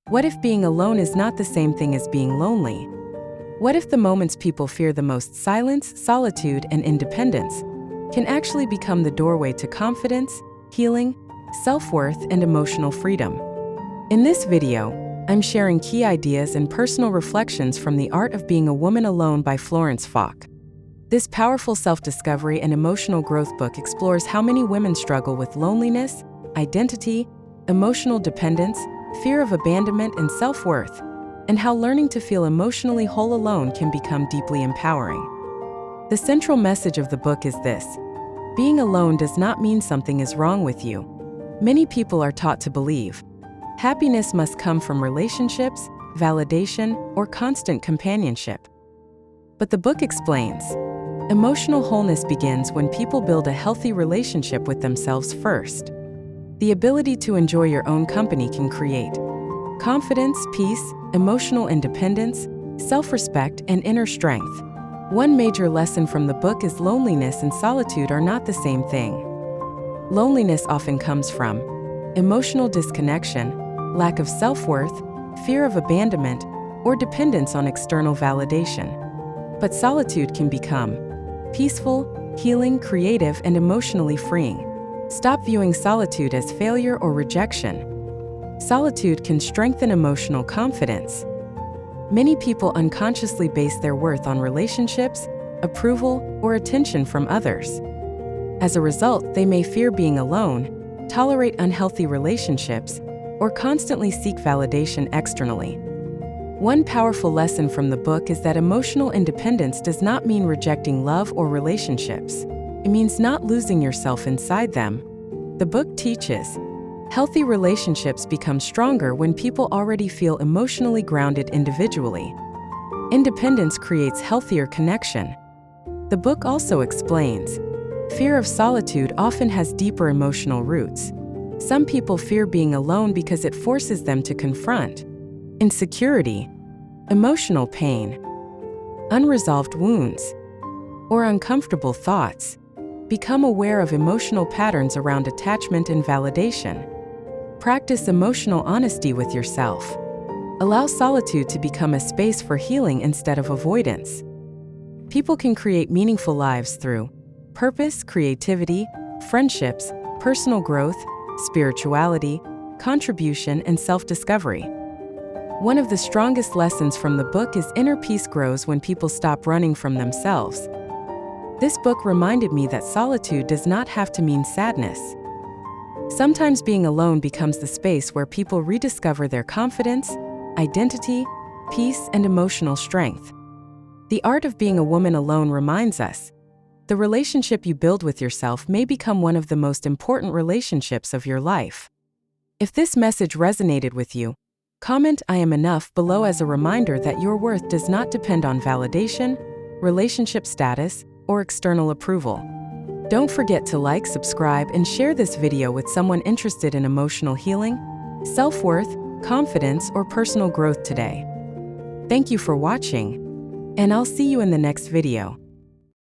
What if being alone is not the same thing as being lonely? What if the moments people fear the most, silence, solitude, and independence, can actually become the doorway to confidence, healing, self-worth, and emotional freedom? In this video, I'm sharing key ideas and personal reflections from The Art of Being a Woman Alone by Florence Falk. This powerful self-discovery and emotional growth book explores how many women struggle with loneliness, identity, emotional dependence, fear of abandonment, and self-worth, and how learning to feel emotionally whole alone can become deeply empowering. The central message of the book is this: being alone does not mean something is wrong with you. Many people are taught to believe happiness must come from relationships, validation, or constant companionship. But the book explains, emotional wholeness begins when people build a healthy relationship with themselves first. The ability to enjoy your own company can create confidence, peace, emotional independence, self-respect, and inner strength. One major lesson from the book is loneliness and solitude are not the same thing. Loneliness often comes from emotional disconnection, lack of self-worth, fear of abandonment, or dependence on external validation. But solitude can become peaceful, healing, creative, and emotionally freeing. Stop viewing solitude as failure or rejection. Solitude can strengthen emotional confidence. Many people unconsciously base their worth on relationships, approval, or attention from others. As a result, they may fear being alone, tolerate unhealthy relationships, or constantly seek validation externally. One powerful lesson from the book is that emotional independence does not mean rejecting love or relationships. It means not losing yourself inside them. The book teaches, healthy relationships become stronger when people already feel emotionally grounded individually. Independence creates healthier connection. The book also explains, fear of solitude often has deeper emotional roots. Some people fear being alone because it forces them to confront insecurity, emotional pain, unresolved wounds, or uncomfortable thoughts. Become aware of emotional patterns around attachment and validation. Practice emotional honesty with yourself. Allow solitude to become a space for healing instead of avoidance. People can create meaningful lives through purpose, creativity, friendships, personal growth, spirituality, contribution, and self-discovery. One of the strongest lessons from the book is inner peace grows when people stop running from themselves. This book reminded me that solitude does not have to mean sadness. Sometimes being alone becomes the space where people rediscover their confidence, identity, peace, and emotional strength. The Art of Being a Woman Alone reminds us, the relationship you build with yourself may become one of the most important relationships of your life. If this message resonated with you, comment "I am enough" below as a reminder that your worth does not depend on validation, relationship status, or external approval. Don't forget to like, subscribe, and share this video with someone interested in emotional healing, self-worth, confidence, or personal growth today. Thank you for watching, and I'll see you in the next video.